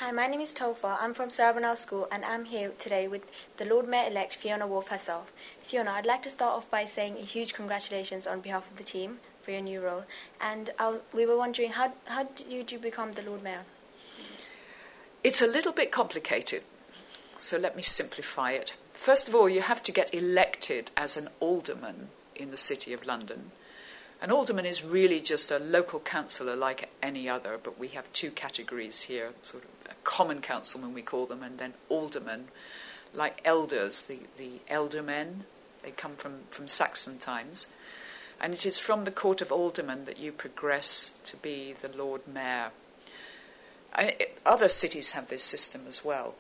Hi, my name is Topher. I'm from Sarabanow School and I'm here today with the Lord Mayor-elect Fiona Woolf herself. Fiona, I'd like to start off by saying a huge congratulations on behalf of the team for your new role. And we were wondering, how did you become the Lord Mayor? It's a little bit complicated, so let me simplify it. First of all, you have to get elected as an alderman in the City of London. An alderman is really just a local councillor like any other, but we have two categories here, sort of a common councilman we call them, and then aldermen, like elders, the eldermen. They come from Saxon times. And it is from the Court of Aldermen that you progress to be the Lord Mayor. Other cities have this system as well.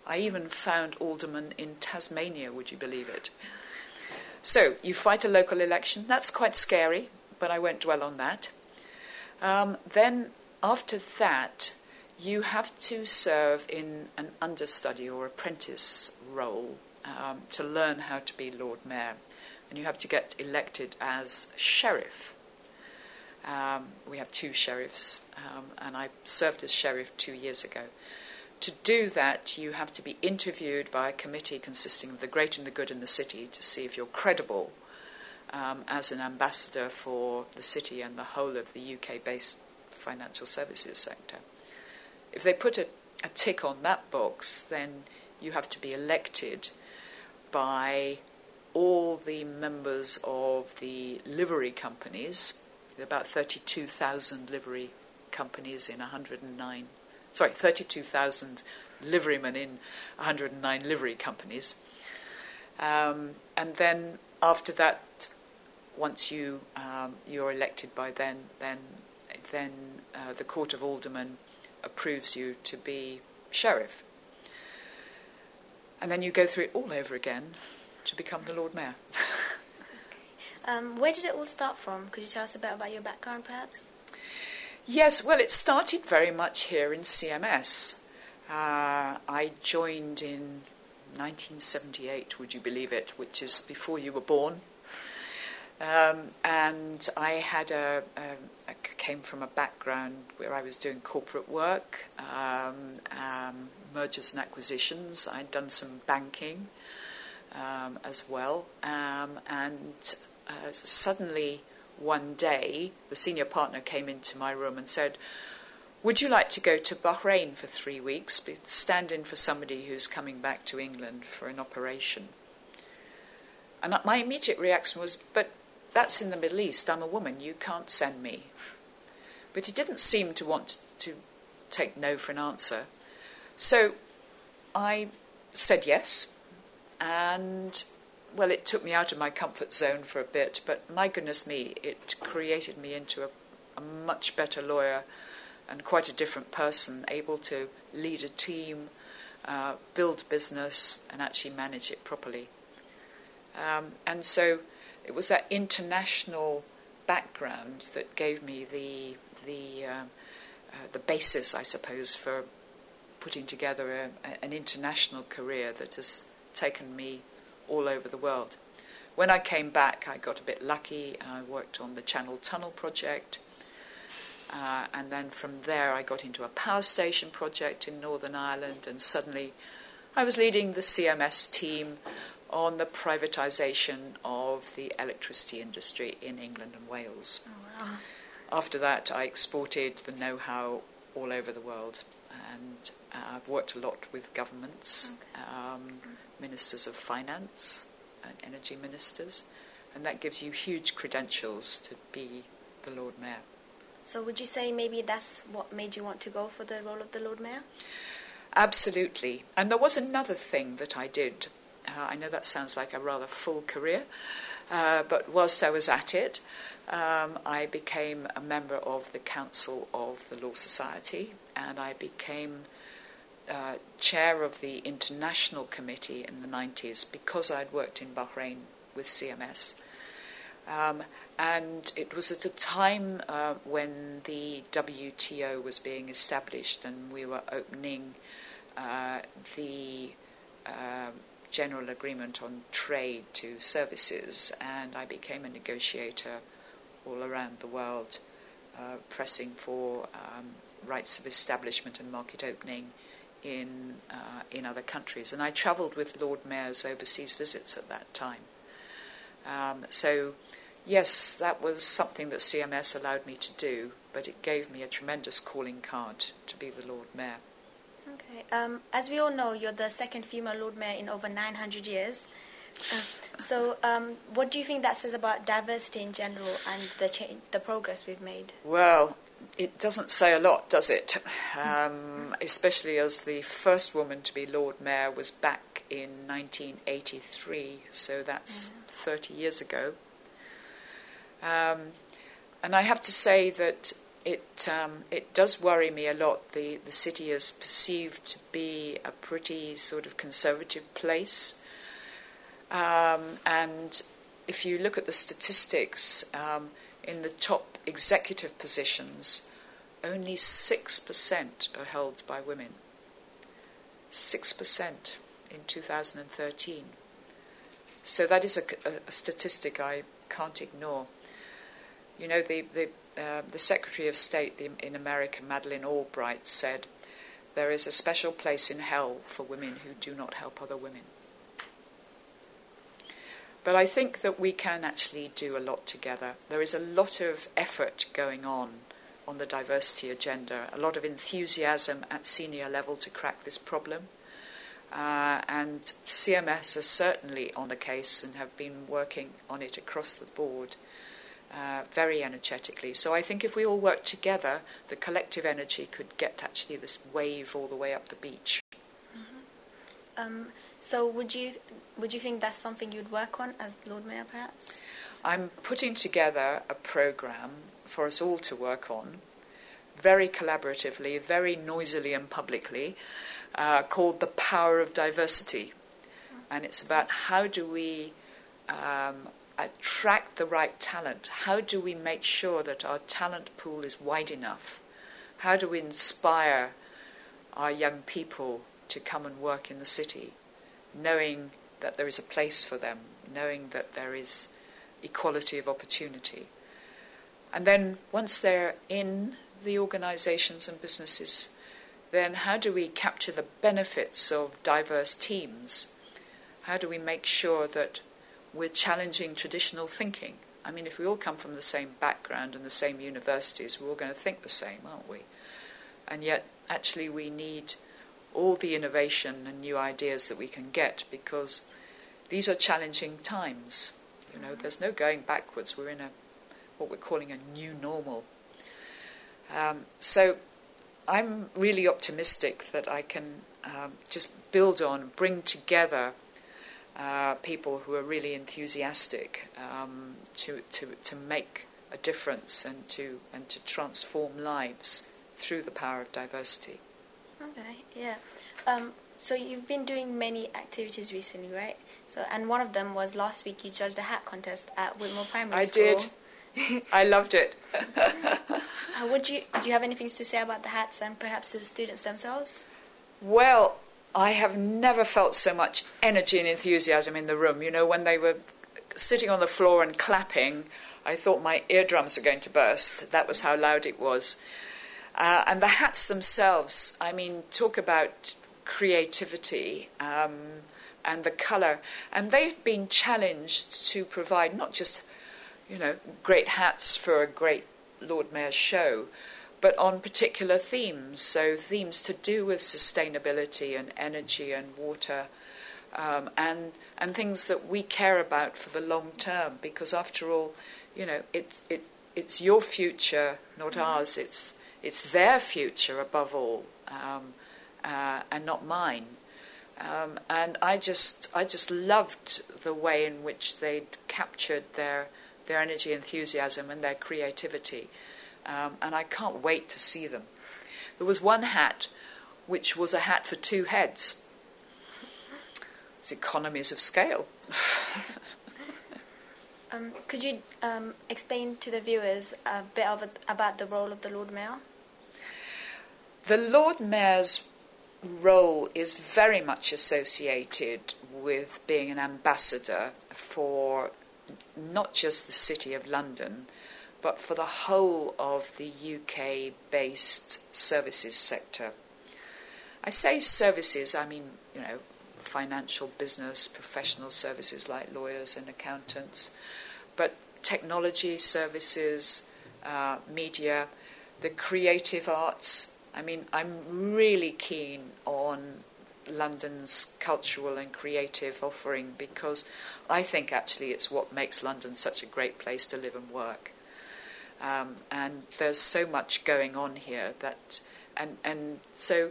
I even found aldermen in Tasmania, would you believe it? So you fight a local election. That's quite scary, but I won't dwell on that. Then after that, you have to serve in an understudy or apprentice role to learn how to be Lord Mayor. And you have to get elected as sheriff. We have two sheriffs, and I served as sheriff 2 years ago. To do that, you have to be interviewed by a committee consisting of the great and the good in the city to see if you're credible as an ambassador for the city and the whole of the UK-based financial services sector. If they put a tick on that box, then you have to be elected by all the members of the livery companies. There are about 32,000 livery companies in 32,000 liverymen in 109 livery companies. And then after that, once you're elected by then the Court of Aldermen approves you to be sheriff. And then you go through it all over again to become the Lord Mayor. Where did it all start from? Could you tell us a bit about your background, perhaps? Yes, well, it started very much here in CMS. I joined in 1978, would you believe it, which is before you were born. And I I came from a background where I was doing corporate work, mergers and acquisitions. I'd done some banking as well. And suddenly one day, the senior partner came into my room and said, "Would you like to go to Bahrain for 3 weeks, stand in for somebody who's coming back to England for an operation?" And my immediate reaction was, "But that's in the Middle East. I'm a woman. You can't send me." But he didn't seem to want to take no for an answer. So I said yes. And, well, it took me out of my comfort zone for a bit. But my goodness me, it created me into a much better lawyer and quite a different person, able to lead a team, build business, and actually manage it properly. And so it was that international background that gave me the basis, I suppose, for putting together an international career that has taken me all over the world. When I came back, I got a bit lucky. I worked on the Channel Tunnel project. And then from there, I got into a power station project in Northern Ireland. And suddenly, I was leading the CMS team on the privatisation of the electricity industry in England and Wales. Oh, wow. After that, I exported the know-how all over the world. And I've worked a lot with governments, ministers of finance and energy ministers. And that gives you huge credentials to be the Lord Mayor. So would you say maybe that's what made you want to go for the role of the Lord Mayor? Absolutely. And there was another thing that I did. I know that sounds like a rather full career, but whilst I was at it, I became a member of the Council of the Law Society, and I became chair of the International Committee in the 90s because I'd worked in Bahrain with CMS. And it was at a time when the WTO was being established and we were opening the General Agreement on Trade to Services, and I became a negotiator all around the world, pressing for rights of establishment and market opening in other countries. And I travelled with Lord Mayors overseas visits at that time. So, yes, that was something that CMS allowed me to do, but it gave me a tremendous calling card to be the Lord Mayor. Okay. As we all know, you're the second female Lord Mayor in over 900 years. So what do you think that says about diversity in general and the progress we've made? Well, it doesn't say a lot, does it? Especially as the first woman to be Lord Mayor was back in 1983, so that's 30 years ago. And I have to say that it does worry me a lot. The city is perceived to be a pretty sort of conservative place. And if you look at the statistics, in the top executive positions, only 6% are held by women. 6% in 2013. So that is a statistic I can't ignore. You know, the Secretary of State in America, Madeleine Albright, said, "There is a special place in hell for women who do not help other women." But I think that we can actually do a lot together. There is a lot of effort going on the diversity agenda, a lot of enthusiasm at senior level to crack this problem. And CMS are certainly on the case and have been working on it across the board very energetically. So I think if we all work together, the collective energy could get actually this wave all the way up the beach. So would you think that's something you'd work on as Lord Mayor, perhaps? I'm putting together a programme for us all to work on, very collaboratively, very noisily and publicly, called The Power of Diversity. And it's about how do we attract the right talent? How do we make sure that our talent pool is wide enough? How do we inspire our young people to come and work in the city, knowing that there is a place for them, knowing that there is equality of opportunity? And then once they're in the organisations and businesses, then how do we capture the benefits of diverse teams? How do we make sure that we're challenging traditional thinking? I mean, if we all come from the same background and the same universities, we're all going to think the same, aren't we? And yet, actually, we need all the innovation and new ideas that we can get, because these are challenging times. You know, there's no going backwards. We're in what we're calling a new normal. So I'm really optimistic that I can just build on, bring together people who are really enthusiastic to make a difference and to transform lives through the power of diversity. Okay, yeah. So you've been doing many activities recently, right? So, and one of them was last week you judged a hat contest at Whitmore Primary School. I did. I loved it. Did you have anything to say about the hats and perhaps to the students themselves? Well, I have never felt so much energy and enthusiasm in the room. You know, when they were sitting on the floor and clapping, I thought my eardrums were going to burst. That was how loud it was. And the hats themselves, I mean, talk about creativity and the colour. And they've been challenged to provide not just, you know, great hats for a great Lord Mayor's show, but on particular themes. So themes to do with sustainability and energy and water, and things that we care about for the long term. Because after all, you know, it's your future, not ours. It's their future above all, and not mine. And I just loved the way in which they'd captured their energy, enthusiasm, and their creativity. And I can't wait to see them. There was one hat which was a hat for two heads. It's economies of scale. Could you explain to the viewers a bit about the role of the Lord Mayor? The Lord Mayor's role is very much associated with being an ambassador for not just the City of London, but for the whole of the UK-based services sector. I say services, I mean, financial business, professional services like lawyers and accountants, but technology services, media, the creative arts. I mean, I'm really keen on London's cultural and creative offering because I think actually it's what makes London such a great place to live and work. And there's so much going on here and so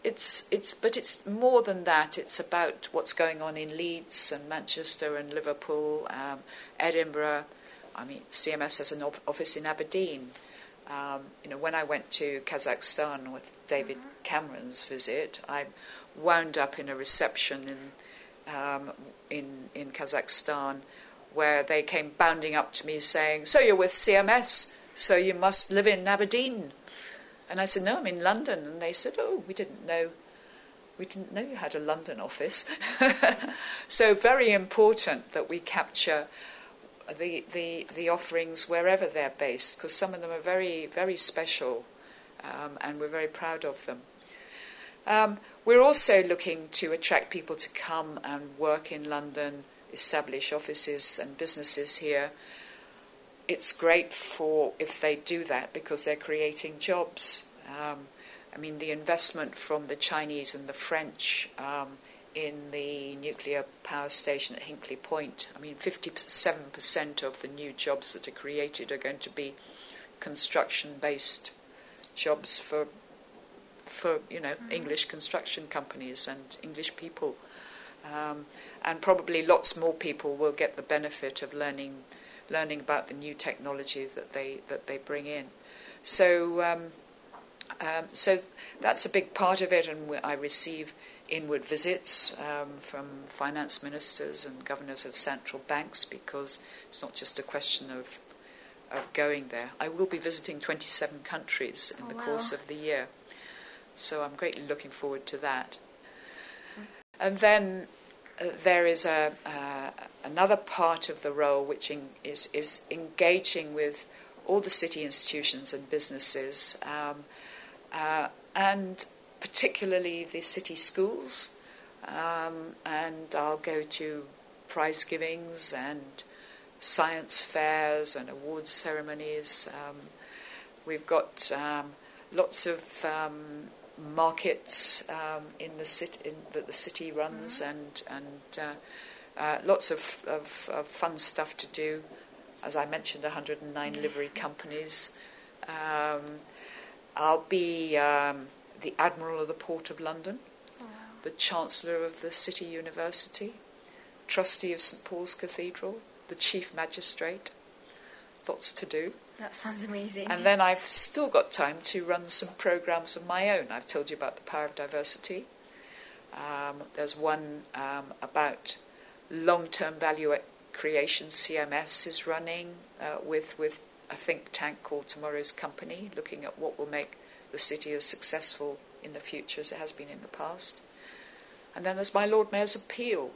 it's more than that. It's about what's going on in Leeds and Manchester and Liverpool, Edinburgh. I mean, CMS has an office in Aberdeen. When I went to Kazakhstan with David Cameron's visit, I wound up in a reception in Kazakhstan where they came bounding up to me saying, "So you're with CMS, so you must live in Aberdeen." And I said, "No, I'm in London." And they said, "Oh, we didn't know you had a London office." So very important that we capture the offerings wherever they're based, because some of them are very, very special, and we're very proud of them. We're also looking to attract people to come and work in London, establish offices and businesses here. It's great if they do that because they're creating jobs. I mean, the investment from the Chinese and the French in the nuclear power station at Hinkley Point, I mean, 57% of the new jobs that are created are going to be construction-based jobs for English construction companies and English people. And probably lots more people will get the benefit of learning about the new technology that they bring in. So that's a big part of it, and I receive inward visits from finance ministers and governors of central banks because it's not just a question of going there. I will be visiting 27 countries in the course of the year, so I'm greatly looking forward to that. And then there is another part of the role which is engaging with all the city institutions and businesses, and particularly the city schools. And I'll go to prize givings and science fairs and awards ceremonies. We've got lots of markets in the city that the city runs, and lots of fun stuff to do. As I mentioned, 109 livery companies. I'll be the Admiral of the Port of London, the Chancellor of the City University, Trustee of St Paul's Cathedral, the Chief Magistrate. Lots to do. That sounds amazing. And then I've still got time to run some programmes of my own. I've told you about the power of diversity. There's one about long-term value creation. CMS is running with a think tank called Tomorrow's Company, looking at what will make the city as successful in the future as it has been in the past. And then there's my Lord Mayor's appeal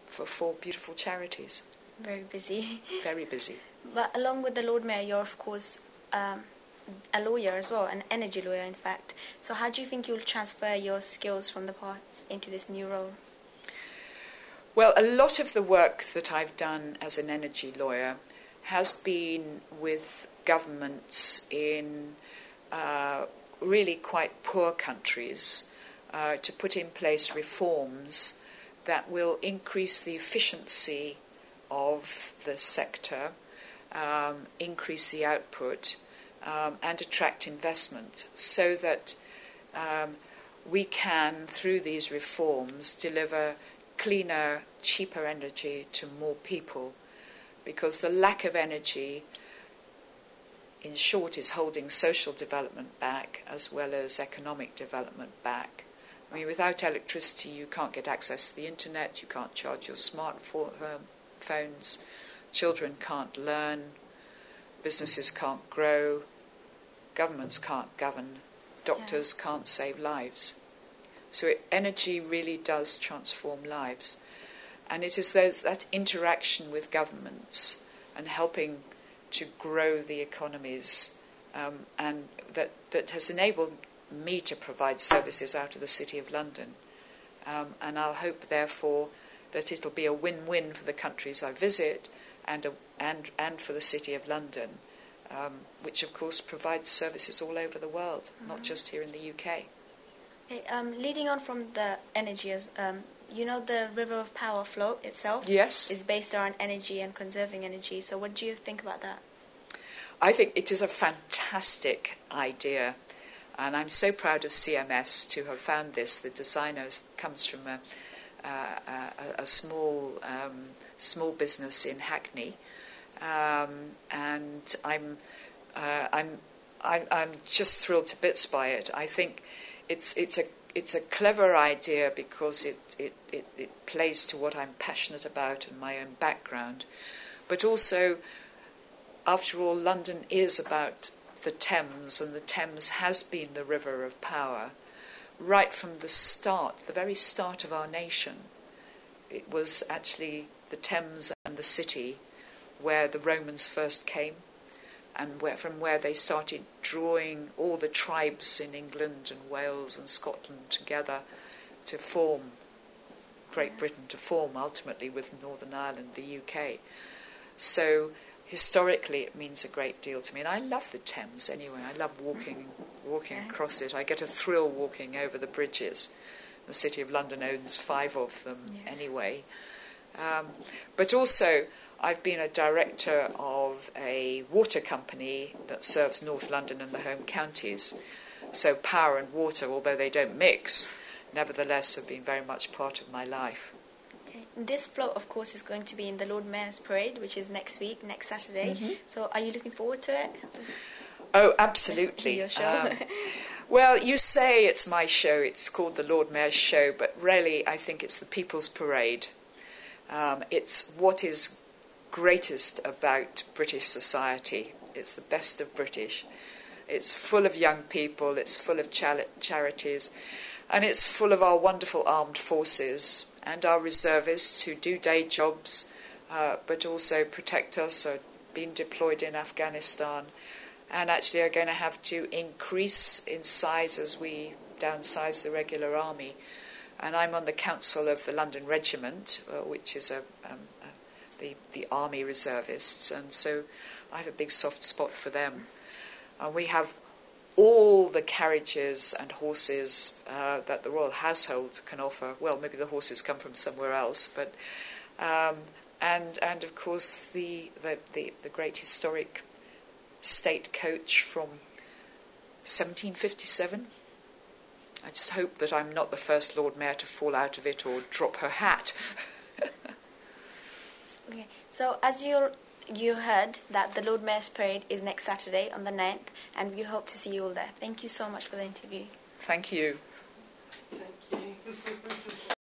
for 4 beautiful charities. Very busy. Very busy. But along with the Lord Mayor, you're of course a lawyer as well, an energy lawyer in fact. So how do you think you'll transfer your skills from the past into this new role? Well, a lot of the work that I've done as an energy lawyer has been with governments in really quite poor countries to put in place reforms that will increase the efficiency of the sector, increase the output, and attract investment, so that we can, through these reforms, deliver cleaner, cheaper energy to more people, because the lack of energy, in short, is holding social development back as well as economic development back. I mean, without electricity, you can't get access to the internet, you can't charge your smartphones, children can't learn, businesses can't grow, governments can't govern, doctors can't save lives. So energy really does transform lives. And it is that interaction with governments and helping to grow the economies, and that has enabled me to provide services out of the City of London. And I'll hope, therefore, that it'll be a win-win for the countries I visit and for the City of London, which, of course, provides services all over the world, not just here in the UK. Okay, leading on from the energy, you know the River of Power float itself Yes. is based on energy and conserving energy. So what do you think about that? I think it is a fantastic idea, and I'm so proud of CMS to have found this. The designer comes from a small business in Hackney, and I'm just thrilled to bits by it. I think it's a clever idea because it plays to what I'm passionate about and my own background, but also, after all, London is about the Thames, and the Thames has been the river of power right from the start, the very start of our nation. It was actually the Thames and the city where the Romans first came, and from where they started drawing all the tribes in England and Wales and Scotland together to form Great Britain, to form ultimately with Northern Ireland, the UK. So historically it means a great deal to me, and I love the Thames anyway. I love walking across it. I get a thrill walking over the bridges. The City of London owns 5 of them anyway. But also, I've been a director of a water company that serves North London and the home counties. So power and water, although they don't mix, nevertheless have been very much part of my life. Okay. This float, of course, is going to be in the Lord Mayor's Parade, which is next week, next Saturday. Mm-hmm. So are you looking forward to it? Oh, absolutely. Your show? Well, you say it's my show, it's called the Lord Mayor's Show, but really I think it's the People's Parade. It's what is greatest about British society. It's the best of British. It's full of young people, it's full of charities, and it's full of our wonderful armed forces and our reservists who do day jobs, but also protect us, or been deployed in Afghanistan, and actually are going to have to increase in size as we downsize the regular army. And I'm on the council of the London Regiment, which is the army reservists, and so I have a big soft spot for them. And we have all the carriages and horses that the royal household can offer. Well, maybe the horses come from somewhere else, but and of course the great historic state coach from 1757. I just hope that I'm not the first Lord Mayor to fall out of it or drop her hat. Okay, so as you heard that the Lord Mayor's Parade is next Saturday on the 9th, and we hope to see you all there. Thank you so much for the interview. Thank you. Thank you.